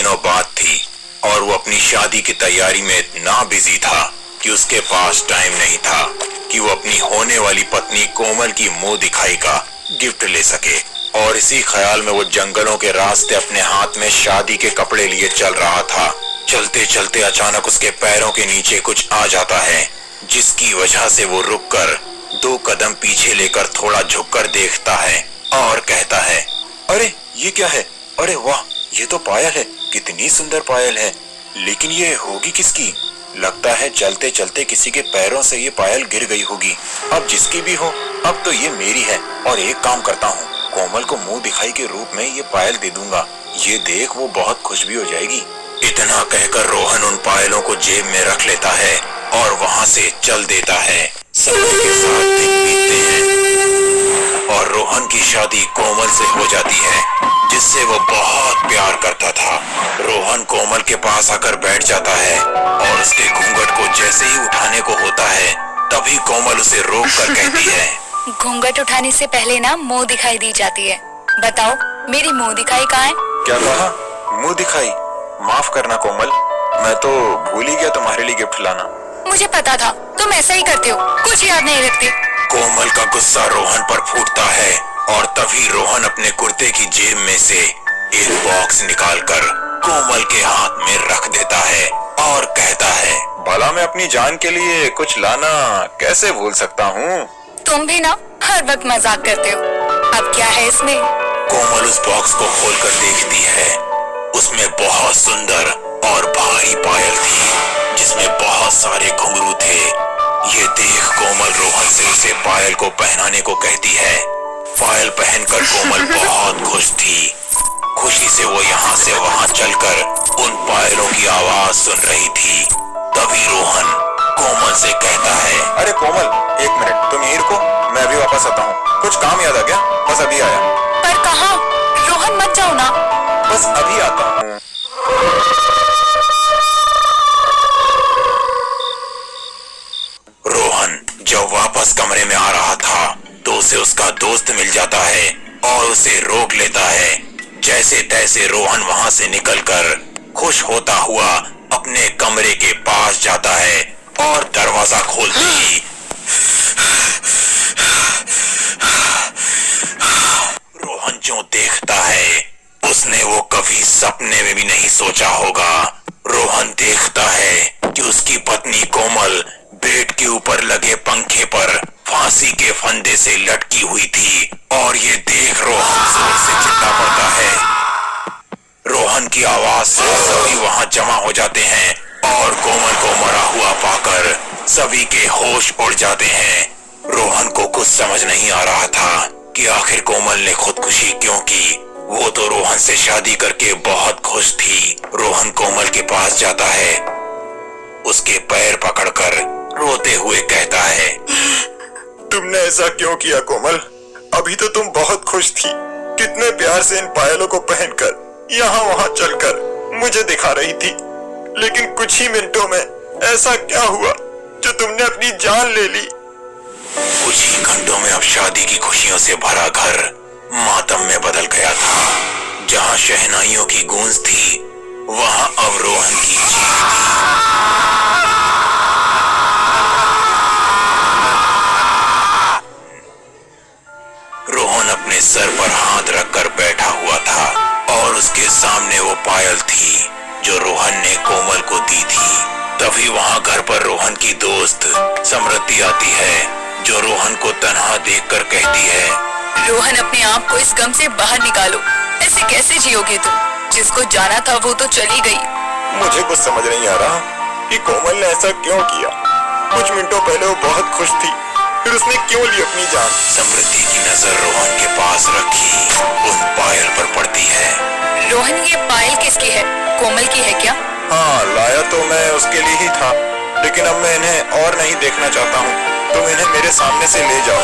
दिनों बाद थी और वो अपनी शादी की तैयारी में इतना बिजी था कि उसके पास टाइम नहीं था कि वो अपनी होने वाली पत्नी कोमल की मुंह दिखाई का गिफ्ट ले सके। और इसी ख्याल में वो जंगलों के रास्ते अपने हाथ में शादी के कपड़े लिए चल रहा था। चलते चलते अचानक उसके पैरों के नीचे कुछ आ जाता है, जिसकी वजह से वो रुककर 2 कदम पीछे लेकर थोड़ा झुककर देखता है और कहता है, अरे ये क्या है? अरे वाह, ये तो पायल है। कितनी सुंदर पायल है, लेकिन ये होगी किसकी? लगता है चलते चलते किसी के पैरों से ये पायल गिर गई होगी। अब जिसकी भी हो, अब तो ये मेरी है। और एक काम करता हूँ, कोमल को मुंह दिखाई के रूप में ये पायल दे दूंगा। ये देख वो बहुत खुश भी हो जाएगी। इतना कहकर रोहन उन पायलों को जेब में रख लेता है और वहाँ से चल देता है। समय के साथ दिन बीतते हैं और रोहन की शादी कोमल से हो जाती है, जिससे वो बहुत प्यार करता था। रोहन कोमल के पास आकर बैठ जाता है और उसके घूंघट को जैसे ही उठाने को होता है, तभी कोमल उसे रोक कर कहती है, घूंघट उठाने से पहले ना मुंह दिखाई दी जाती है। बताओ मेरी मुंह दिखाई कहाँ है? क्या कहा? मुंह दिखाई? माफ करना कोमल, मैं तो भूल ही गया तुम्हारे लिए गिफ्ट लाना। मुझे पता था तुम ऐसा ही करते हो, कुछ याद नहीं रखते। कोमल का गुस्सा रोहन पर फूटता है और तभी रोहन अपने कुर्ते की जेब में से एक बॉक्स निकालकर कोमल के हाथ में रख देता है और कहता है, भला मैं अपनी जान के लिए कुछ लाना कैसे भूल सकता हूँ? तुम भी ना हर वक्त मजाक करते हो। अब क्या है इसमें? कोमल उस बॉक्स को खोलकर देखती है। उसमें बहुत सुंदर और भारी पायल थी, जिसमें बहुत सारे घुंघरू थे। ये देख कोमल रोहन से उसे पायल को पहनाने को कहती है। पायल पहनकर कोमल बहुत खुश थी। खुशी से वो यहाँ से वहाँ चलकर उन पायलों की आवाज सुन रही थी। तभी रोहन कोमल से कहता है, अरे कोमल, 1 मिनट तुम यहीं रुको, मैं अभी वापस आता हूँ। कुछ काम याद आ गया, बस अभी आया। पर कहाँ? रोहन मत जाओ ना। बस अभी आता हूँ। रोहन जब वापस कमरे में आ रहा था तो उसे उसका दोस्त मिल जाता है और उसे रोक लेता है। जैसे तैसे रोहन वहां से निकलकर खुश होता हुआ अपने कमरे के पास जाता है और दरवाजा खोलते ही रोहन जो देखता है उसने वो कभी सपने में भी नहीं सोचा होगा। रोहन देखता है कि उसकी पत्नी कोमल बेड के ऊपर लगे पंखे पर फांसी के फंदे से लटकी हुई थी और ये देख रोहन जोर से चिल्ला पड़ता है। रोहन की आवाज से सभी वहां जमा हो जाते हैं और कोमल को मरा हुआ पाकर सभी के होश उड़ जाते हैं। रोहन को कुछ समझ नहीं आ रहा था कि आखिर कोमल ने खुदकुशी क्यों की। वो तो रोहन से शादी करके बहुत खुश थी। रोहन कोमल के पास जाता है, उसके पैर पकड़कर रोते हुए कहता है, तुमने ऐसा क्यों किया कोमल? अभी तो तुम बहुत खुश थी, कितने प्यार से इन पायलों को पहनकर यहाँ वहाँ चलकर मुझे दिखा रही थी, लेकिन कुछ ही मिनटों में ऐसा क्या हुआ जो तुमने अपनी जान ले ली? कुछ ही घंटों में अब शादी की खुशियों से भरा घर मातम में बदल गया था। जहाँ शहनाइयों की गूंज थी, वहाँ अब रोहन की चीख थी। रोहन अपने सर पर हाथ रखकर बैठा हुआ था और उसके सामने वो पायल थी जो रोहन ने कोमल को दी थी। तभी वहाँ घर पर रोहन की दोस्त समृद्धि आती है, जो रोहन को तन्हा देखकर कहती है, रोहन अपने आप को इस गम से बाहर निकालो। ऐसे कैसे जियोगे तुम? जिसको जाना था वो तो चली गई। मुझे कुछ समझ नहीं आ रहा कि कोमल ने ऐसा क्यों किया। कुछ मिनटों पहले वो बहुत खुश थी, फिर उसने क्यों ली अपनी जान? समृद्धि की नजर रोहन के पास रखी उन पायल पर पड़ती है। रोहन, ये पायल किसकी है? कोमल की है क्या? हाँ, लाया तो मैं उसके लिए ही था, लेकिन अब मैं इन्हें और नहीं देखना चाहता हूँ। तुम इन्हें मेरे सामने से ले जाओ।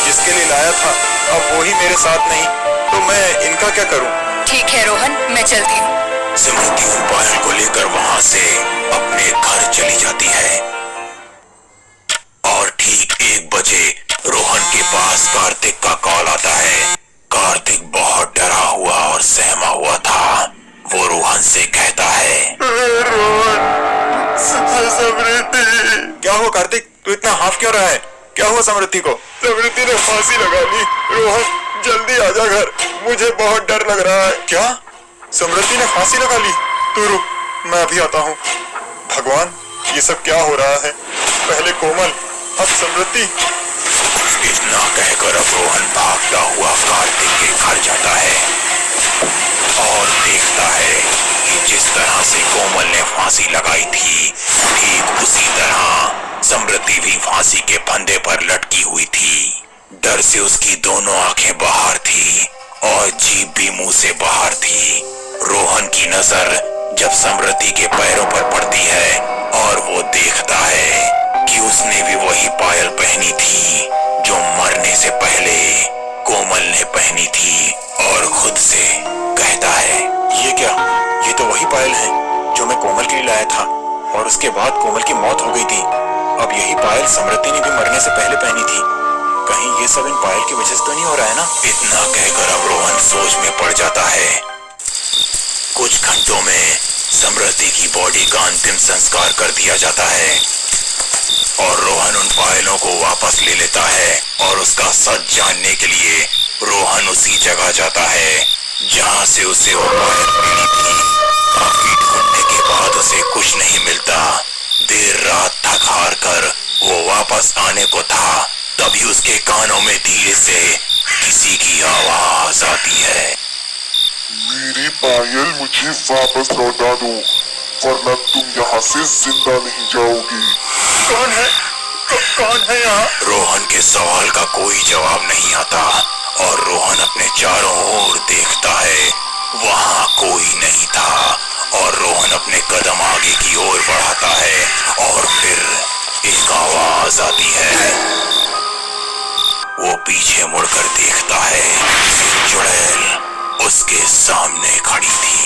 जिसके लिए लाया था अब वो ही मेरे साथ नहीं, तो मैं इनका क्या करूं? ठीक है रोहन, मैं चलती हूँ। समृद्धि उन पायल को लेकर वहां से अपने घर चली जाती है और ठीक 1 बजे रोहन के पास कार्तिक का कॉल आता है। कार्तिक बहुत डरा हुआ और सहमा हुआ था। वो रोहन से कहता है, समृद्धि। क्या हुआ कार्तिक, तू इतना हाफ क्यों रहा है? क्या हुआ समृद्धि को? समृद्धि ने फांसी लगा ली। रोहन जल्दी आजा घर, मुझे बहुत डर लग रहा है। क्या? समृद्धि ने फांसी लगा ली? तू रुक, मैं अभी आता हूँ। भगवान, ये सब क्या हो रहा है? पहले कोमल, अब समृद्धि। इतना कहकर अब रोहन भागता हुआ कार्तिक के घर जाता है और देखता है कि जिस तरह से कोमल ने फांसी लगाई थी, ठीक उसी तरह समृद्धि भी फांसी के फंदे पर लटकी हुई थी। डर से उसकी दोनों आंखें बाहर थी और जीभ भी मुंह से बाहर थी। रोहन की नजर जब समृद्धि के पैरों पर पड़ती है और वो देखता है कि उसने भी वही पायल पहनी थी जो मरने से पहले कोमल ने पहनी थी, और खुद से कहता है, ये क्या? ये तो वही पायल है जो मैं कोमल के लिए लाया था और उसके बाद कोमल की मौत हो गई थी। अब यही पायल समृद्धि ने भी मरने से पहले पहनी थी। कहीं ये सब इन पायल की वजह से तो नहीं हो रहा है ना? इतना कहकर अब रोहन सोच में पड़ जाता है। कुछ घंटों में समृद्धि की बॉडी का अंतिम संस्कार कर दिया जाता है और रोहन उन पायलों को वापस ले लेता है और उसका सच जानने के लिए रोहन उसी जगह जाता है जहां से उसे वो पायल मिली थी। काफी ढूंढने के बाद उसे कुछ नहीं मिलता। देर रात थक हार कर वो वापस आने को था, तभी उसके कानों में धीरे से किसी की आवाज आती है। मेरी पायल मुझे वापस लौटा दो, वरना तुम यहाँ से जिंदा नहीं जाओगी। कौन है? कौन है यहाँ? रोहन के सवाल का कोई जवाब नहीं आता और रोहन अपने चारों ओर देखता है। वहाँ कोई नहीं था और रोहन अपने कदम आगे की ओर बढ़ाता है और फिर एक आवाज आती है। वो पीछे मुड़कर देखता है, चुड़ैल उसके सामने खड़ी थी।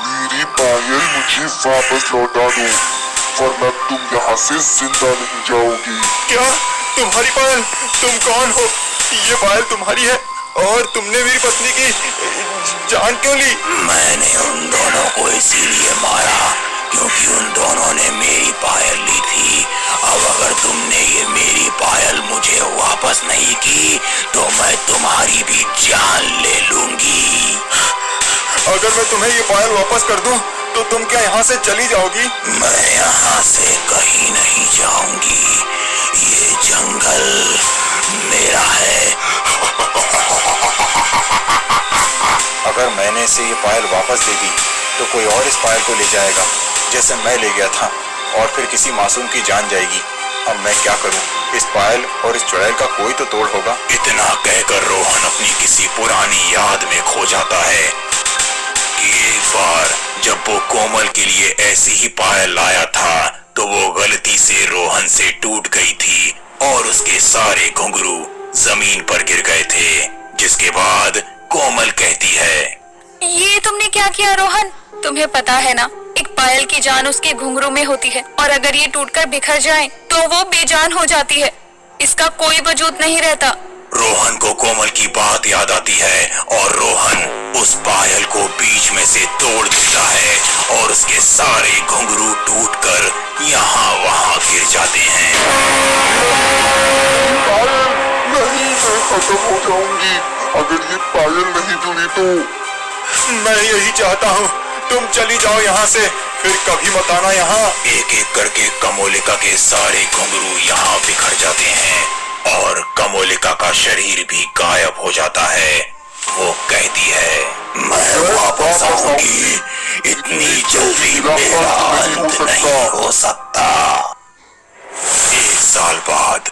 मेरी पायल मुझे वापस लौटा दो, वरना तुम यहाँ से जिंदा नहीं जाओगी। क्या? तुम्हारी पायल? तुम कौन हो? ये पायल तुम्हारी है और तुमने मेरी पत्नी की जान क्यों ली? मैंने उन दोनों को इसीलिए मारा क्योंकि उन दोनों ने मेरी पायल ली थी। अब अगर तुमने ये मेरी पायल मुझे वापस नहीं की तो मैं तुम्हारी भी जान ले लूंगी। अगर मैं तुम्हें ये पायल वापस कर दूं तो तुम क्या यहाँ से चली जाओगी? मैं यहाँ से कहीं नहीं जाऊंगी। ये जंगल मेरा है। अगर मैंने इसे ये पायल वापस दे दी तो कोई और इस पायल को ले जाएगा जैसे मैं ले गया था, और फिर किसी मासूम की जान जाएगी। अब मैं क्या करूं? इस पायल और इस चुड़ैल का कोई तो तोड़ होगा। इतना कहकर रोहन अपनी किसी पुरानी याद में खो जाता है कि एक बार जब वो कोमल के लिए ऐसी ही पायल लाया था तो वो गलती से रोहन से टूट गई थी और उसके सारे घुंघरू जमीन पर गिर गए थे। जिसके बाद कोमल कहती है, ये तुमने क्या किया रोहन? तुम्हें पता है ना, एक पायल की जान उसके घुंघरू में होती है और अगर ये टूटकर बिखर जाए तो वो बेजान हो जाती है। इसका कोई वजूद नहीं रहता। रोहन को कोमल की बात याद आती है और रोहन उस पायल को बीच में से तोड़ देता है और उसके सारे घुंघरू टूटकर यहाँ वहाँ गिर जाते हैं। पायल नहीं, मैं खत्म हो जाऊंगी अगर ये पायल नहीं जुड़ी तो। मैं यही चाहता हूँ, तुम चली जाओ यहाँ से, फिर कभी मत आना यहाँ। एक एक करके कमोलिका के सारे घुंघरू यहाँ बिखर जाते हैं और कमोलिका का शरीर भी गायब हो जाता है। वो कहती है, मैं वापस आऊंगी, इतनी जल्दी मेरा अंत नहीं हो सकता। 1 साल बाद